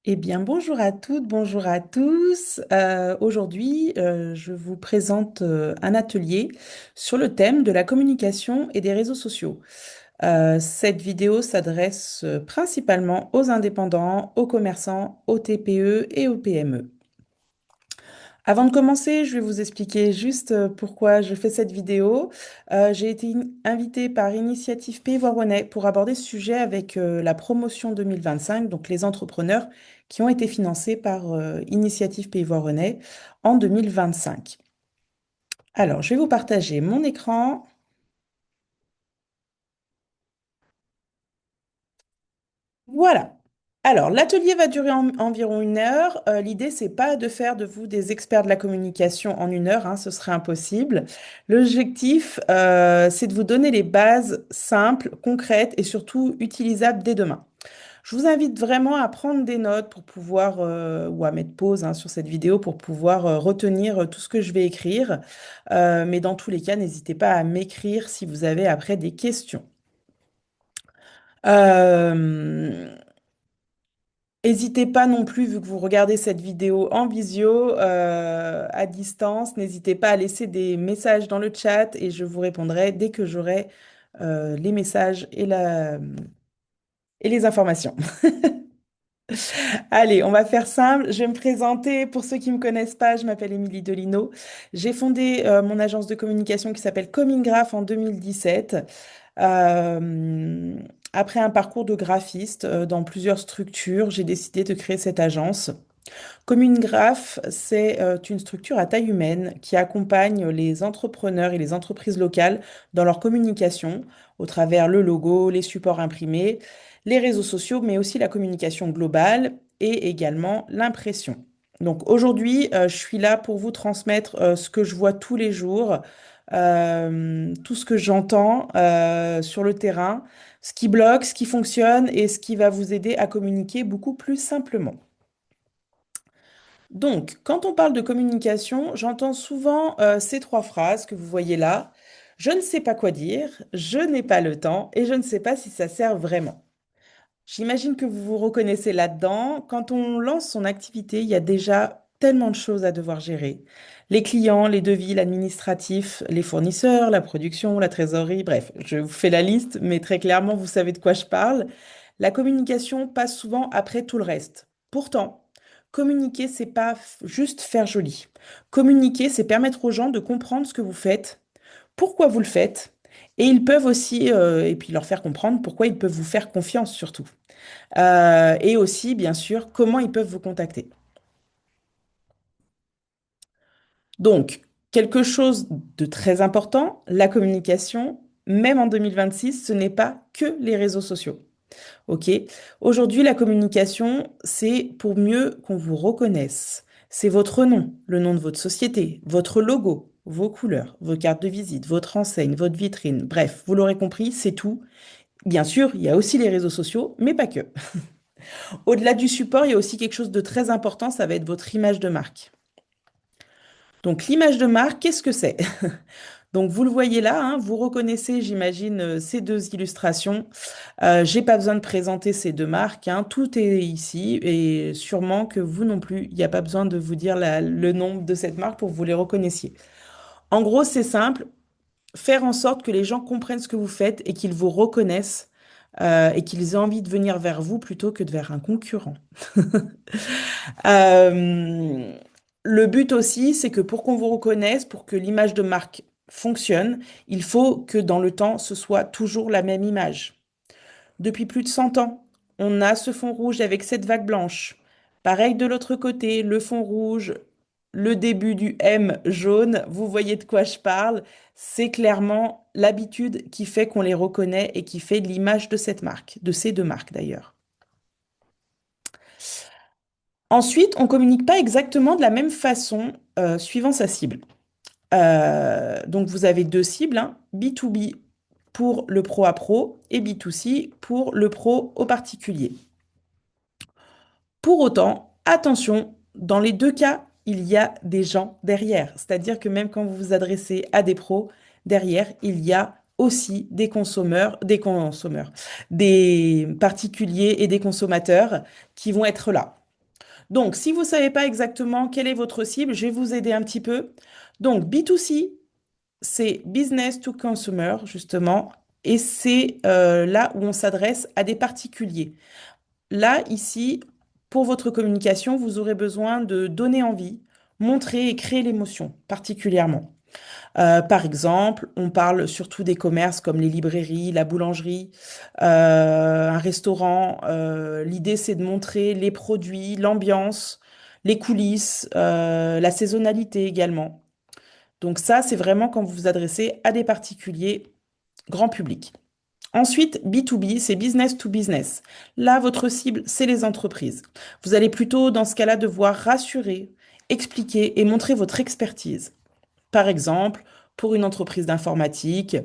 Eh bien, bonjour à toutes, bonjour à tous. Aujourd'hui, je vous présente un atelier sur le thème de la communication et des réseaux sociaux. Cette vidéo s'adresse principalement aux indépendants, aux commerçants, aux TPE et aux PME. Avant de commencer, je vais vous expliquer juste pourquoi je fais cette vidéo. J'ai été invitée par Initiative Pays Voironnais pour aborder ce sujet avec la promotion 2025, donc les entrepreneurs qui ont été financés par Initiative Pays Voironnais en 2025. Alors, je vais vous partager mon écran. Voilà. Alors, l'atelier va durer environ 1 heure. L'idée, c'est pas de faire de vous des experts de la communication en 1 heure, hein, ce serait impossible. L'objectif, c'est de vous donner les bases simples, concrètes et surtout utilisables dès demain. Je vous invite vraiment à prendre des notes pour pouvoir, ou à mettre pause, hein, sur cette vidéo pour pouvoir retenir tout ce que je vais écrire. Mais dans tous les cas, n'hésitez pas à m'écrire si vous avez après des questions. Euh, N'hésitez pas non plus, vu que vous regardez cette vidéo en visio, à distance, n'hésitez pas à laisser des messages dans le chat et je vous répondrai dès que j'aurai les messages et les informations. Allez, on va faire simple. Je vais me présenter. Pour ceux qui ne me connaissent pas, je m'appelle Émilie Delino. J'ai fondé mon agence de communication qui s'appelle Commingraph en 2017. Euh, Après un parcours de graphiste dans plusieurs structures, j'ai décidé de créer cette agence. Commungraph, c'est une structure à taille humaine qui accompagne les entrepreneurs et les entreprises locales dans leur communication au travers le logo, les supports imprimés, les réseaux sociaux, mais aussi la communication globale et également l'impression. Donc aujourd'hui, je suis là pour vous transmettre ce que je vois tous les jours, tout ce que j'entends sur le terrain, ce qui bloque, ce qui fonctionne et ce qui va vous aider à communiquer beaucoup plus simplement. Donc, quand on parle de communication, j'entends souvent ces trois phrases que vous voyez là. Je ne sais pas quoi dire, je n'ai pas le temps et je ne sais pas si ça sert vraiment. J'imagine que vous vous reconnaissez là-dedans. Quand on lance son activité, il y a déjà tellement de choses à devoir gérer. Les clients, les devis, l'administratif, les fournisseurs, la production, la trésorerie, bref, je vous fais la liste, mais très clairement, vous savez de quoi je parle. La communication passe souvent après tout le reste. Pourtant, communiquer, c'est pas juste faire joli. Communiquer, c'est permettre aux gens de comprendre ce que vous faites, pourquoi vous le faites, et ils peuvent aussi, et puis leur faire comprendre pourquoi ils peuvent vous faire confiance surtout. Et aussi, bien sûr, comment ils peuvent vous contacter. Donc, quelque chose de très important, la communication, même en 2026, ce n'est pas que les réseaux sociaux. OK? Aujourd'hui, la communication, c'est pour mieux qu'on vous reconnaisse. C'est votre nom, le nom de votre société, votre logo, vos couleurs, vos cartes de visite, votre enseigne, votre vitrine. Bref, vous l'aurez compris, c'est tout. Bien sûr, il y a aussi les réseaux sociaux, mais pas que. Au-delà du support, il y a aussi quelque chose de très important, ça va être votre image de marque. Donc l'image de marque, qu'est-ce que c'est? Donc vous le voyez là, hein, vous reconnaissez, j'imagine, ces deux illustrations. J'ai pas besoin de présenter ces deux marques, hein, tout est ici et sûrement que vous non plus, il n'y a pas besoin de vous dire le nom de cette marque pour que vous les reconnaissiez. En gros, c'est simple, faire en sorte que les gens comprennent ce que vous faites et qu'ils vous reconnaissent et qu'ils aient envie de venir vers vous plutôt que de vers un concurrent. Euh, le but aussi, c'est que pour qu'on vous reconnaisse, pour que l'image de marque fonctionne, il faut que dans le temps, ce soit toujours la même image. Depuis plus de 100 ans, on a ce fond rouge avec cette vague blanche. Pareil de l'autre côté, le fond rouge, le début du M jaune, vous voyez de quoi je parle. C'est clairement l'habitude qui fait qu'on les reconnaît et qui fait l'image de cette marque, de ces deux marques d'ailleurs. Ensuite, on communique pas exactement de la même façon suivant sa cible. Donc, vous avez deux cibles, hein, B2B pour le pro à pro et B2C pour le pro au particulier. Pour autant, attention, dans les deux cas, il y a des gens derrière. C'est-à-dire que même quand vous vous adressez à des pros, derrière, il y a aussi des particuliers et des consommateurs qui vont être là. Donc, si vous ne savez pas exactement quelle est votre cible, je vais vous aider un petit peu. Donc, B2C, c'est business to consumer, justement, et c'est là où on s'adresse à des particuliers. Là, ici, pour votre communication, vous aurez besoin de donner envie, montrer et créer l'émotion, particulièrement. Par exemple, on parle surtout des commerces comme les librairies, la boulangerie, un restaurant. L'idée, c'est de montrer les produits, l'ambiance, les coulisses, la saisonnalité également. Donc ça, c'est vraiment quand vous vous adressez à des particuliers, grand public. Ensuite, B2B, c'est business to business. Là, votre cible, c'est les entreprises. Vous allez plutôt, dans ce cas-là, devoir rassurer, expliquer et montrer votre expertise. Par exemple, pour une entreprise d'informatique,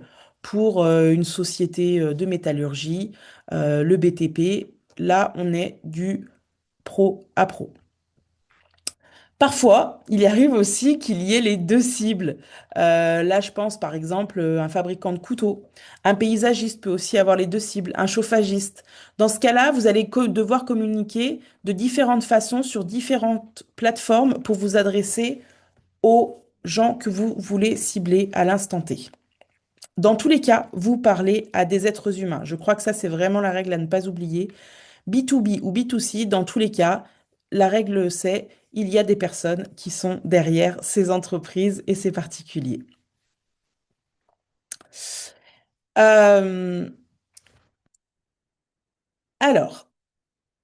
pour une société de métallurgie, le BTP, là, on est du pro à pro. Parfois, il arrive aussi qu'il y ait les deux cibles. Là, je pense par exemple un fabricant de couteaux. Un paysagiste peut aussi avoir les deux cibles, un chauffagiste. Dans ce cas-là, vous allez devoir communiquer de différentes façons sur différentes plateformes pour vous adresser aux gens que vous voulez cibler à l'instant T. Dans tous les cas, vous parlez à des êtres humains. Je crois que ça, c'est vraiment la règle à ne pas oublier. B2B ou B2C, dans tous les cas, la règle c'est il y a des personnes qui sont derrière ces entreprises et ces particuliers. Euh, alors,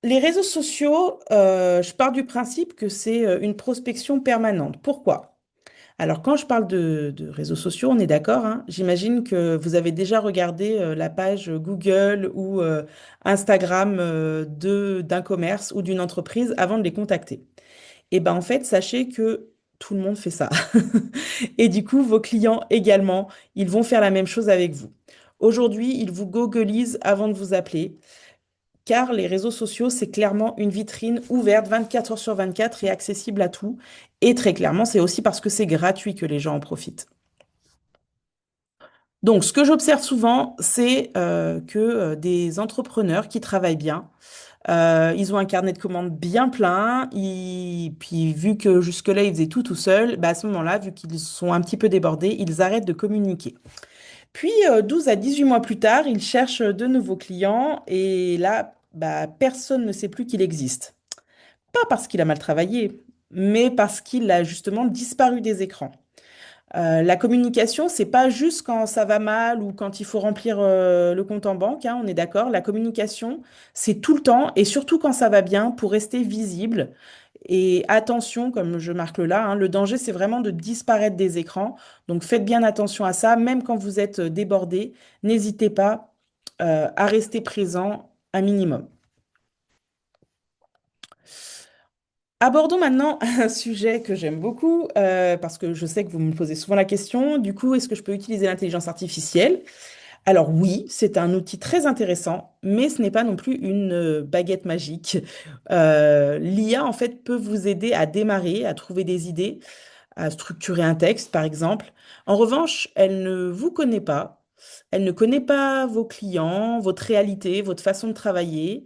les réseaux sociaux, je pars du principe que c'est une prospection permanente. Pourquoi? Alors, quand je parle de réseaux sociaux, on est d'accord, hein. J'imagine que vous avez déjà regardé la page Google ou Instagram d'un commerce ou d'une entreprise avant de les contacter. Et ben en fait, sachez que tout le monde fait ça. Et du coup, vos clients également, ils vont faire la même chose avec vous. Aujourd'hui, ils vous googlisent avant de vous appeler, car les réseaux sociaux, c'est clairement une vitrine ouverte 24 heures sur 24 et accessible à tout. Et très clairement, c'est aussi parce que c'est gratuit que les gens en profitent. Donc, ce que j'observe souvent, c'est que des entrepreneurs qui travaillent bien, ils ont un carnet de commandes bien plein. Puis, vu que jusque-là, ils faisaient tout seuls, bah, à ce moment-là, vu qu'ils sont un petit peu débordés, ils arrêtent de communiquer. Puis, 12 à 18 mois plus tard, ils cherchent de nouveaux clients. Et là, bah, personne ne sait plus qu'il existe. Pas parce qu'il a mal travaillé, mais parce qu'il a justement disparu des écrans. La communication, c'est pas juste quand ça va mal ou quand il faut remplir le compte en banque, hein, on est d'accord. La communication, c'est tout le temps et surtout quand ça va bien pour rester visible. Et attention, comme je marque là, hein, le danger, c'est vraiment de disparaître des écrans. Donc faites bien attention à ça, même quand vous êtes débordé, n'hésitez pas à rester présent un minimum. Abordons maintenant un sujet que j'aime beaucoup, parce que je sais que vous me posez souvent la question. Du coup, est-ce que je peux utiliser l'intelligence artificielle? Alors oui, c'est un outil très intéressant, mais ce n'est pas non plus une baguette magique. L'IA, en fait, peut vous aider à démarrer, à trouver des idées, à structurer un texte, par exemple. En revanche, elle ne vous connaît pas. Elle ne connaît pas vos clients, votre réalité, votre façon de travailler.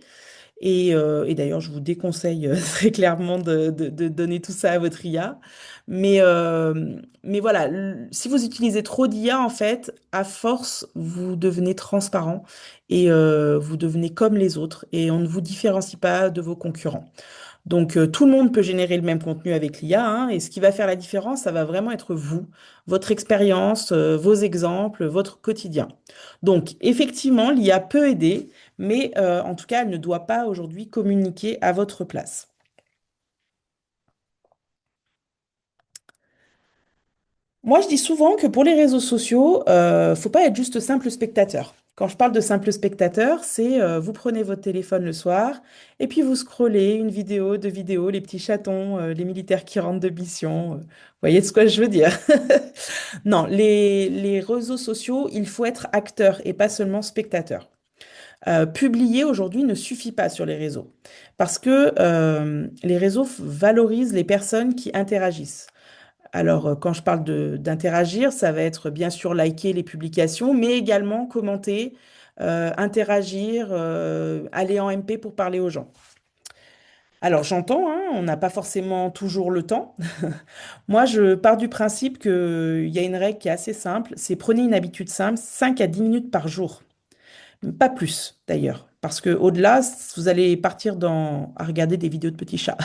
Et d'ailleurs, je vous déconseille très clairement de donner tout ça à votre IA. Mais voilà, si vous utilisez trop d'IA, en fait, à force, vous devenez transparent et vous devenez comme les autres et on ne vous différencie pas de vos concurrents. Donc, tout le monde peut générer le même contenu avec l'IA, hein, et ce qui va faire la différence, ça va vraiment être vous, votre expérience, vos exemples, votre quotidien. Donc, effectivement, l'IA peut aider, mais en tout cas, elle ne doit pas aujourd'hui communiquer à votre place. Moi, je dis souvent que pour les réseaux sociaux, faut pas être juste simple spectateur. Quand je parle de simple spectateur, c'est vous prenez votre téléphone le soir et puis vous scrollez une vidéo, deux vidéos, les petits chatons, les militaires qui rentrent de mission. Vous voyez ce que je veux dire? Non, les réseaux sociaux, il faut être acteur et pas seulement spectateur. Publier aujourd'hui ne suffit pas sur les réseaux parce que les réseaux valorisent les personnes qui interagissent. Alors, quand je parle d'interagir, ça va être bien sûr liker les publications, mais également commenter, interagir, aller en MP pour parler aux gens. Alors j'entends, hein, on n'a pas forcément toujours le temps. Moi, je pars du principe qu'il y a une règle qui est assez simple, c'est prenez une habitude simple, 5 à 10 minutes par jour. Pas plus d'ailleurs, parce que au-delà, vous allez partir à regarder des vidéos de petits chats.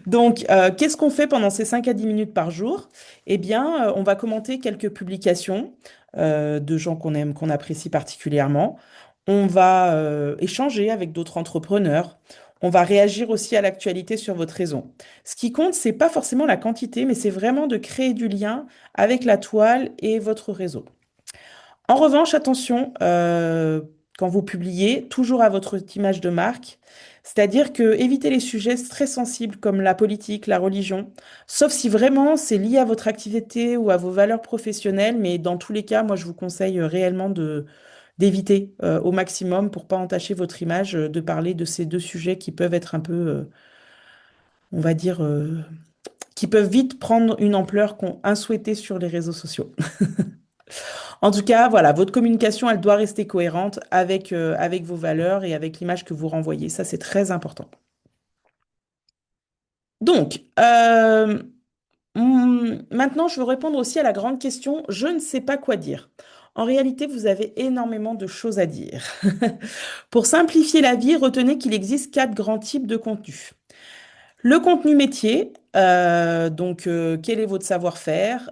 Donc, qu'est-ce qu'on fait pendant ces 5 à 10 minutes par jour? Eh bien, on va commenter quelques publications de gens qu'on aime, qu'on apprécie particulièrement. On va échanger avec d'autres entrepreneurs. On va réagir aussi à l'actualité sur votre réseau. Ce qui compte, c'est pas forcément la quantité, mais c'est vraiment de créer du lien avec la toile et votre réseau. En revanche, attention, quand vous publiez, toujours à votre image de marque, c'est-à-dire que évitez les sujets très sensibles comme la politique, la religion, sauf si vraiment c'est lié à votre activité ou à vos valeurs professionnelles, mais dans tous les cas, moi je vous conseille réellement d'éviter au maximum pour pas entacher votre image, de parler de ces deux sujets qui peuvent être un peu, on va dire, qui peuvent vite prendre une ampleur qu'on insouhaitée sur les réseaux sociaux. En tout cas, voilà, votre communication, elle doit rester cohérente avec vos valeurs et avec l'image que vous renvoyez. Ça, c'est très important. Donc, maintenant, je veux répondre aussi à la grande question, je ne sais pas quoi dire. En réalité, vous avez énormément de choses à dire. Pour simplifier la vie, retenez qu'il existe quatre grands types de contenus. Le contenu métier, donc quel est votre savoir-faire,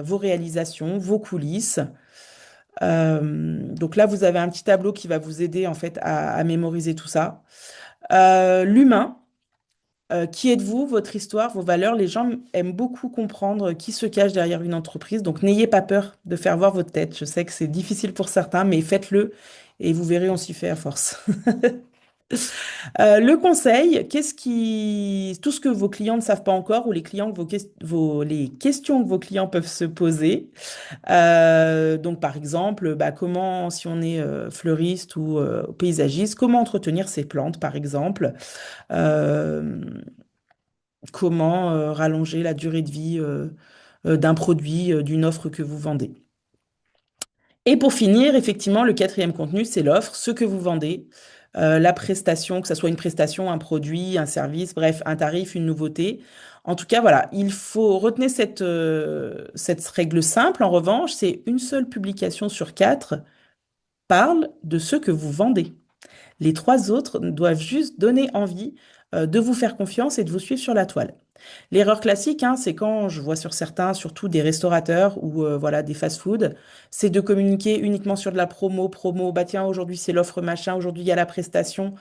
vos réalisations, vos coulisses. Donc là, vous avez un petit tableau qui va vous aider en fait à mémoriser tout ça. L'humain, qui êtes-vous, votre histoire, vos valeurs. Les gens aiment beaucoup comprendre qui se cache derrière une entreprise. Donc n'ayez pas peur de faire voir votre tête. Je sais que c'est difficile pour certains, mais faites-le et vous verrez, on s'y fait à force. Le conseil, tout ce que vos clients ne savent pas encore ou les clients que les questions que vos clients peuvent se poser. Donc, par exemple, bah, comment, si on est fleuriste ou paysagiste, comment entretenir ses plantes, par exemple. Euh, Comment rallonger la durée de vie d'un produit, d'une offre que vous vendez. Et pour finir, effectivement, le quatrième contenu, c'est l'offre, ce que vous vendez, la prestation, que ce soit une prestation, un produit, un service, bref, un tarif, une nouveauté. En tout cas, voilà, il faut retenir cette règle simple. En revanche, c'est une seule publication sur quatre parle de ce que vous vendez. Les trois autres doivent juste donner envie de vous faire confiance et de vous suivre sur la toile. L'erreur classique, hein, c'est quand je vois sur certains, surtout des restaurateurs ou voilà des fast-food, c'est de communiquer uniquement sur de la promo. Bah tiens, aujourd'hui c'est l'offre machin, aujourd'hui il y a la prestation.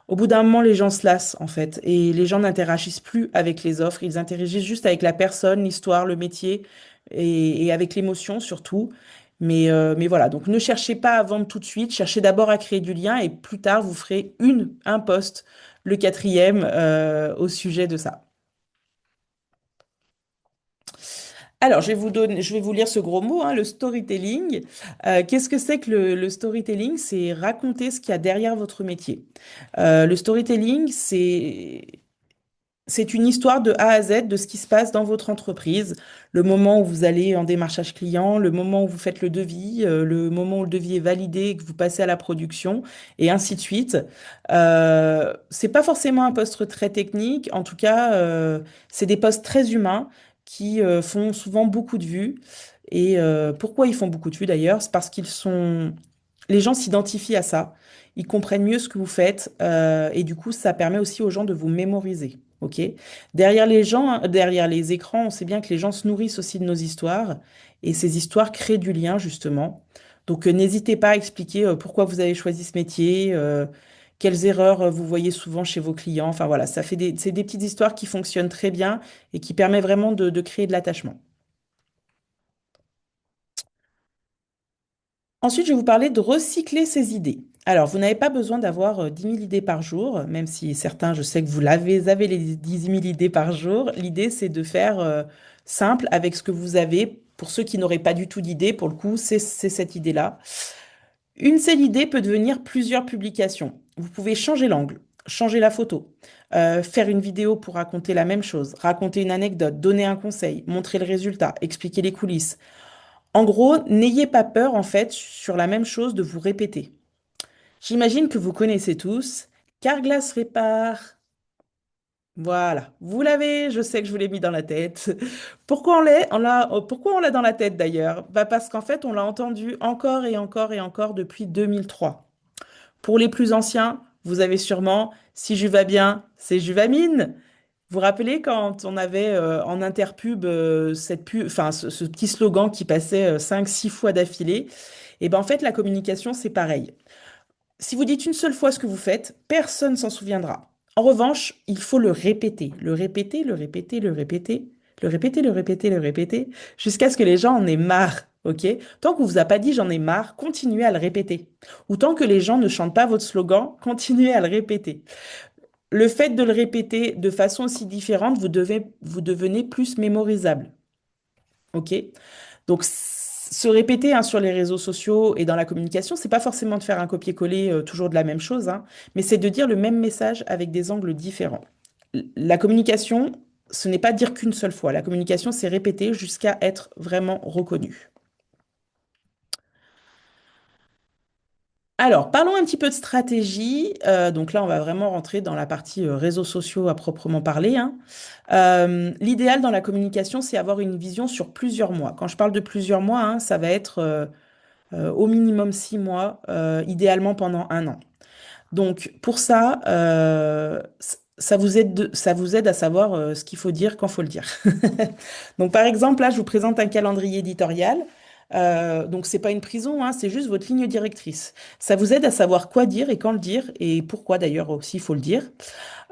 Au bout d'un moment, les gens se lassent en fait et les gens n'interagissent plus avec les offres. Ils interagissent juste avec la personne, l'histoire, le métier et avec l'émotion surtout. Mais voilà, donc ne cherchez pas à vendre tout de suite, cherchez d'abord à créer du lien et plus tard vous ferez un post, le quatrième, au sujet de ça. Alors, je vais vous lire ce gros mot, hein, le storytelling. Qu'est-ce que c'est que le storytelling? C'est raconter ce qu'il y a derrière votre métier. Le storytelling, c'est une histoire de A à Z de ce qui se passe dans votre entreprise, le moment où vous allez en démarchage client, le moment où vous faites le devis, le moment où le devis est validé et que vous passez à la production, et ainsi de suite. C'est pas forcément un poste très technique, en tout cas, c'est des postes très humains qui font souvent beaucoup de vues. Et pourquoi ils font beaucoup de vues d'ailleurs? C'est parce les gens s'identifient à ça, ils comprennent mieux ce que vous faites, et du coup, ça permet aussi aux gens de vous mémoriser. Ok? Derrière les écrans, on sait bien que les gens se nourrissent aussi de nos histoires et ces histoires créent du lien justement. Donc n'hésitez pas à expliquer pourquoi vous avez choisi ce métier, quelles erreurs vous voyez souvent chez vos clients. Enfin voilà, c'est des petites histoires qui fonctionnent très bien et qui permettent vraiment de créer de l'attachement. Ensuite, je vais vous parler de recycler ses idées. Alors, vous n'avez pas besoin d'avoir 10 000 idées par jour, même si certains, je sais que avez les 10 000 idées par jour. L'idée, c'est de faire simple avec ce que vous avez. Pour ceux qui n'auraient pas du tout d'idée, pour le coup, c'est cette idée-là. Une seule idée peut devenir plusieurs publications. Vous pouvez changer l'angle, changer la photo, faire une vidéo pour raconter la même chose, raconter une anecdote, donner un conseil, montrer le résultat, expliquer les coulisses. En gros, n'ayez pas peur, en fait, sur la même chose de vous répéter. J'imagine que vous connaissez tous. Carglass répare. Voilà, vous l'avez, je sais que je vous l'ai mis dans la tête. Pourquoi on l'a dans la tête d'ailleurs? Bah parce qu'en fait, on l'a entendu encore et encore et encore depuis 2003. Pour les plus anciens, vous avez sûrement Si je va bien, c'est Juvamine. Vous vous rappelez quand on avait en interpub cette pub, enfin ce petit slogan qui passait 5, 6 fois d'affilée? Et ben en fait, la communication, c'est pareil. Si vous dites une seule fois ce que vous faites, personne s'en souviendra. En revanche, il faut le répéter, le répéter, le répéter, le répéter, le répéter, le répéter, le répéter, jusqu'à ce que les gens en aient marre, ok? Tant qu'on vous a pas dit j'en ai marre, continuez à le répéter. Ou tant que les gens ne chantent pas votre slogan, continuez à le répéter. Le fait de le répéter de façon aussi différente, vous devenez plus mémorisable, ok? Donc, se répéter hein, sur les réseaux sociaux et dans la communication, c'est pas forcément de faire un copier-coller toujours de la même chose, hein, mais c'est de dire le même message avec des angles différents. La communication, ce n'est pas dire qu'une seule fois. La communication, c'est répéter jusqu'à être vraiment reconnu. Alors, parlons un petit peu de stratégie. Donc là, on va vraiment rentrer dans la partie réseaux sociaux à proprement parler, hein. L'idéal dans la communication, c'est avoir une vision sur plusieurs mois. Quand je parle de plusieurs mois, hein, ça va être au minimum 6 mois, idéalement pendant un an. Donc pour ça, ça vous aide à savoir ce qu'il faut dire quand faut le dire. Donc par exemple, là, je vous présente un calendrier éditorial. Donc c'est pas une prison, hein, c'est juste votre ligne directrice. Ça vous aide à savoir quoi dire et quand le dire et pourquoi d'ailleurs aussi il faut le dire.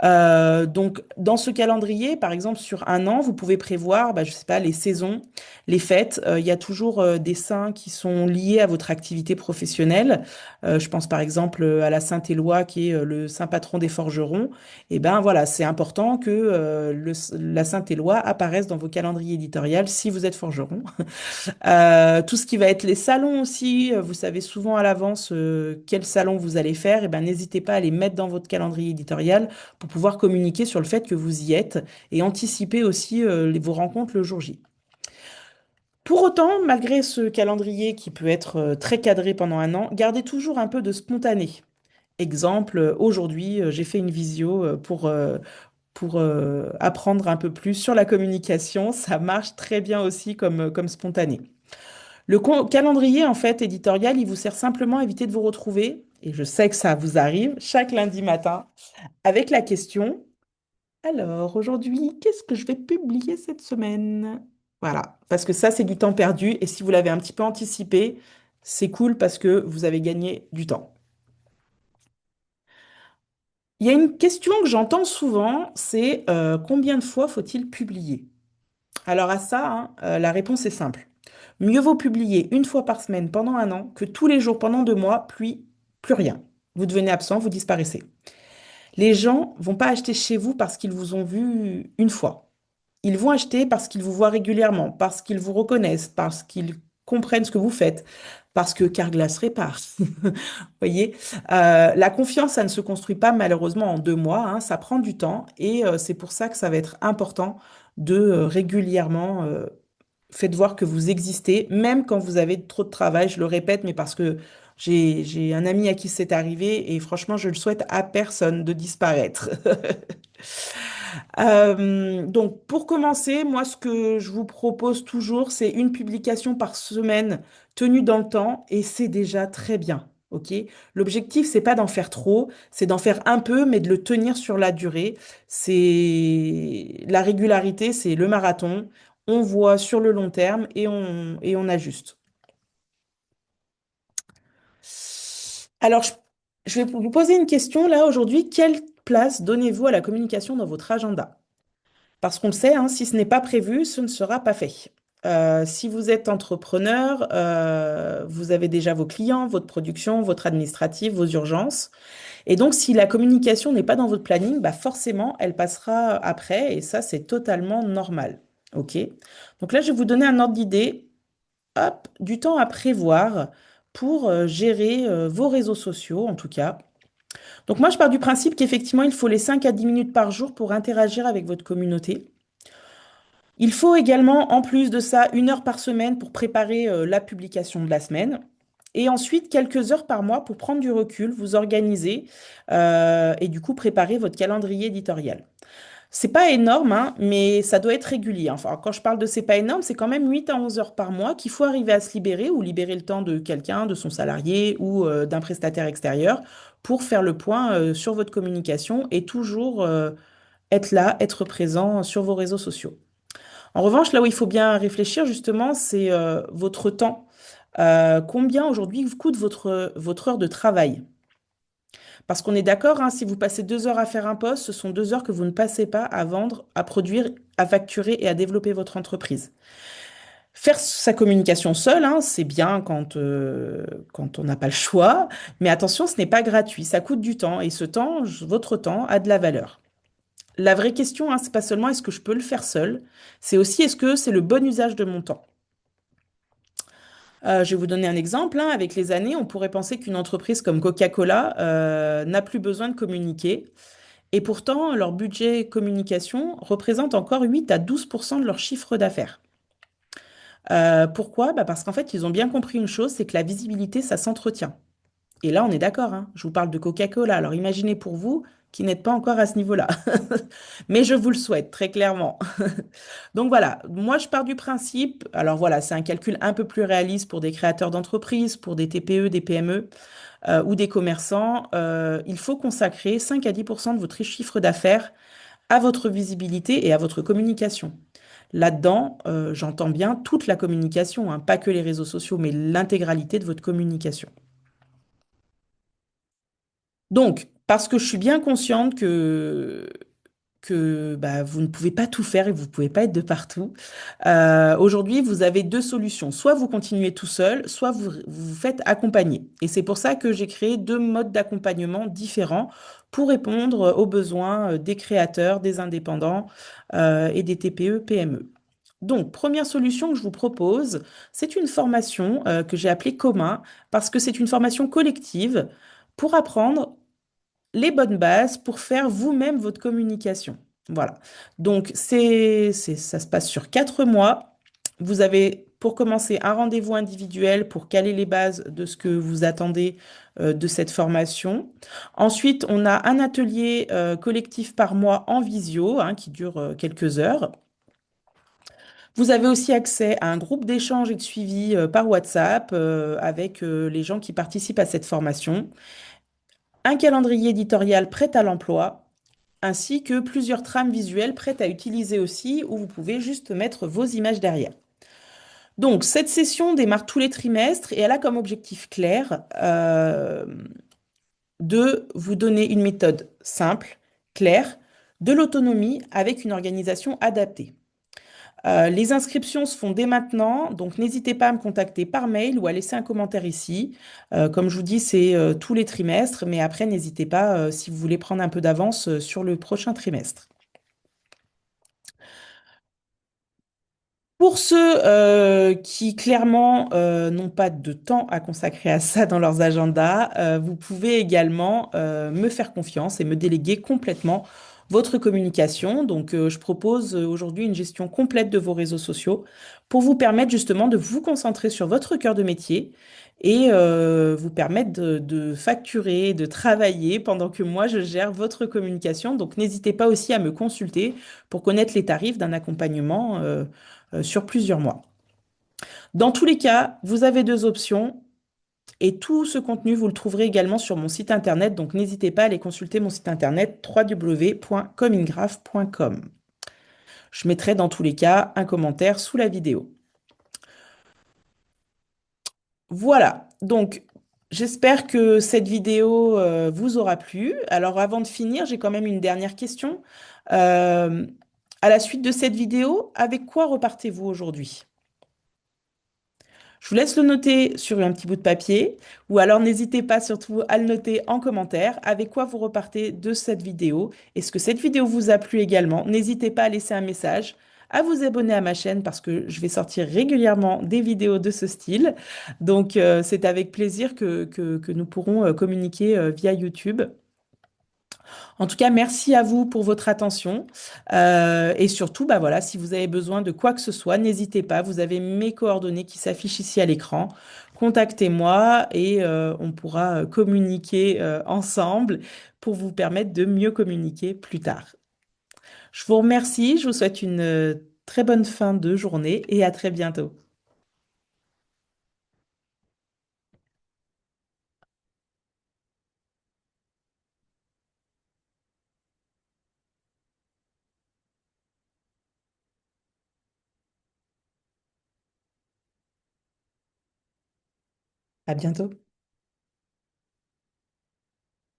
Donc, dans ce calendrier, par exemple, sur un an, vous pouvez prévoir, bah, je sais pas, les saisons, les fêtes. Il y a toujours des saints qui sont liés à votre activité professionnelle. Je pense par exemple à la Saint-Éloi, qui est le saint patron des forgerons. Et ben voilà, c'est important que la Saint-Éloi apparaisse dans vos calendriers éditoriaux si vous êtes forgeron. Tout ce qui va être les salons aussi, vous savez souvent à l'avance quel salon vous allez faire, et ben n'hésitez pas à les mettre dans votre calendrier éditorial pour pouvoir communiquer sur le fait que vous y êtes et anticiper aussi vos rencontres le jour J. Pour autant, malgré ce calendrier qui peut être très cadré pendant un an, gardez toujours un peu de spontané. Exemple, aujourd'hui, j'ai fait une visio pour apprendre un peu plus sur la communication. Ça marche très bien aussi comme spontané. Calendrier, en fait, éditorial, il vous sert simplement à éviter de vous retrouver, et je sais que ça vous arrive, chaque lundi matin, avec la question, alors aujourd'hui, qu'est-ce que je vais publier cette semaine? Voilà, parce que ça, c'est du temps perdu, et si vous l'avez un petit peu anticipé, c'est cool parce que vous avez gagné du temps. Il y a une question que j'entends souvent, c'est combien de fois faut-il publier? Alors à ça, hein, la réponse est simple. Mieux vaut publier une fois par semaine pendant un an que tous les jours pendant 2 mois, puis plus rien. Vous devenez absent, vous disparaissez. Les gens vont pas acheter chez vous parce qu'ils vous ont vu une fois. Ils vont acheter parce qu'ils vous voient régulièrement, parce qu'ils vous reconnaissent, parce qu'ils comprennent ce que vous faites, parce que Carglass répare. Vous voyez, la confiance, ça ne se construit pas malheureusement en 2 mois, hein, ça prend du temps et c'est pour ça que ça va être important de régulièrement faites voir que vous existez, même quand vous avez trop de travail. Je le répète, mais parce que j'ai un ami à qui c'est arrivé et franchement, je le souhaite à personne de disparaître. Donc, pour commencer, moi, ce que je vous propose toujours, c'est une publication par semaine tenue dans le temps et c'est déjà très bien. OK? L'objectif, c'est pas d'en faire trop, c'est d'en faire un peu, mais de le tenir sur la durée. C'est la régularité, c'est le marathon. On voit sur le long terme et on ajuste. Alors, je vais vous poser une question là aujourd'hui. Quelle place donnez-vous à la communication dans votre agenda? Parce qu'on le sait, hein, si ce n'est pas prévu, ce ne sera pas fait. Si vous êtes entrepreneur, vous avez déjà vos clients, votre production, votre administratif, vos urgences. Et donc, si la communication n'est pas dans votre planning, bah forcément, elle passera après. Et ça, c'est totalement normal. OK? Donc là, je vais vous donner un ordre d'idée, hop, du temps à prévoir pour gérer vos réseaux sociaux, en tout cas. Donc moi, je pars du principe qu'effectivement, il faut les 5 à 10 minutes par jour pour interagir avec votre communauté. Il faut également, en plus de ça, 1 heure par semaine pour préparer la publication de la semaine. Et ensuite, quelques heures par mois pour prendre du recul, vous organiser et du coup préparer votre calendrier éditorial. C'est pas énorme, hein, mais ça doit être régulier. Enfin, quand je parle de c'est pas énorme, c'est quand même 8 à 11 heures par mois qu'il faut arriver à se libérer ou libérer le temps de quelqu'un, de son salarié ou d'un prestataire extérieur pour faire le point sur votre communication et toujours être là, être présent sur vos réseaux sociaux. En revanche, là où il faut bien réfléchir justement, c'est votre temps. Combien aujourd'hui vous coûte votre heure de travail? Parce qu'on est d'accord, hein, si vous passez 2 heures à faire un poste, ce sont 2 heures que vous ne passez pas à vendre, à produire, à facturer et à développer votre entreprise. Faire sa communication seule, hein, c'est bien quand on n'a pas le choix, mais attention, ce n'est pas gratuit, ça coûte du temps et ce temps, votre temps, a de la valeur. La vraie question, hein, c'est pas seulement est-ce que je peux le faire seul, c'est aussi est-ce que c'est le bon usage de mon temps. Je vais vous donner un exemple, hein. Avec les années, on pourrait penser qu'une entreprise comme Coca-Cola n'a plus besoin de communiquer. Et pourtant, leur budget communication représente encore 8 à 12% de leur chiffre d'affaires. Pourquoi? Bah parce qu'en fait, ils ont bien compris une chose, c'est que la visibilité, ça s'entretient. Et là, on est d'accord, hein, je vous parle de Coca-Cola. Alors imaginez pour vous qui n'êtes pas encore à ce niveau-là. Mais je vous le souhaite, très clairement. Donc voilà, moi je pars du principe, alors voilà, c'est un calcul un peu plus réaliste pour des créateurs d'entreprises, pour des TPE, des PME ou des commerçants. Il faut consacrer 5 à 10% de votre chiffre d'affaires à votre visibilité et à votre communication. Là-dedans, j'entends bien toute la communication, hein, pas que les réseaux sociaux, mais l'intégralité de votre communication. Donc, parce que je suis bien consciente que bah, vous ne pouvez pas tout faire et vous ne pouvez pas être de partout, aujourd'hui, vous avez deux solutions. Soit vous continuez tout seul, soit vous vous faites accompagner. Et c'est pour ça que j'ai créé deux modes d'accompagnement différents pour répondre aux besoins des créateurs, des indépendants et des TPE, PME. Donc, première solution que je vous propose, c'est une formation que j'ai appelée Commun parce que c'est une formation collective pour apprendre les bonnes bases pour faire vous-même votre communication. Voilà. Donc, ça se passe sur 4 mois. Vous avez, pour commencer, un rendez-vous individuel pour caler les bases de ce que vous attendez de cette formation. Ensuite, on a un atelier collectif par mois en visio, hein, qui dure quelques heures. Vous avez aussi accès à un groupe d'échange et de suivi par WhatsApp avec les gens qui participent à cette formation, un calendrier éditorial prêt à l'emploi, ainsi que plusieurs trames visuelles prêtes à utiliser aussi, où vous pouvez juste mettre vos images derrière. Donc, cette session démarre tous les trimestres et elle a comme objectif clair de vous donner une méthode simple, claire, de l'autonomie avec une organisation adaptée. Les inscriptions se font dès maintenant, donc n'hésitez pas à me contacter par mail ou à laisser un commentaire ici. Comme je vous dis, c'est tous les trimestres, mais après, n'hésitez pas si vous voulez prendre un peu d'avance sur le prochain trimestre. Pour ceux qui clairement n'ont pas de temps à consacrer à ça dans leurs agendas, vous pouvez également me faire confiance et me déléguer complètement votre communication. Donc, je propose aujourd'hui une gestion complète de vos réseaux sociaux pour vous permettre justement de vous concentrer sur votre cœur de métier et vous permettre de facturer, de travailler pendant que moi, je gère votre communication. Donc, n'hésitez pas aussi à me consulter pour connaître les tarifs d'un accompagnement sur plusieurs mois. Dans tous les cas, vous avez deux options et tout ce contenu, vous le trouverez également sur mon site internet. Donc, n'hésitez pas à aller consulter mon site internet www.comingraph.com. Je mettrai dans tous les cas un commentaire sous la vidéo. Voilà, donc j'espère que cette vidéo vous aura plu. Alors avant de finir, j'ai quand même une dernière question. Euh, à la suite de cette vidéo, avec quoi repartez-vous aujourd'hui? Je vous laisse le noter sur un petit bout de papier ou alors n'hésitez pas surtout à le noter en commentaire avec quoi vous repartez de cette vidéo. Est-ce que cette vidéo vous a plu également? N'hésitez pas à laisser un message, à vous abonner à ma chaîne parce que je vais sortir régulièrement des vidéos de ce style. Donc c'est avec plaisir que nous pourrons communiquer via YouTube. En tout cas, merci à vous pour votre attention. Et surtout, bah voilà, si vous avez besoin de quoi que ce soit, n'hésitez pas. Vous avez mes coordonnées qui s'affichent ici à l'écran. contactez-moi et on pourra communiquer ensemble pour vous permettre de mieux communiquer plus tard. Je vous remercie, je vous souhaite une très bonne fin de journée et à très bientôt. À bientôt.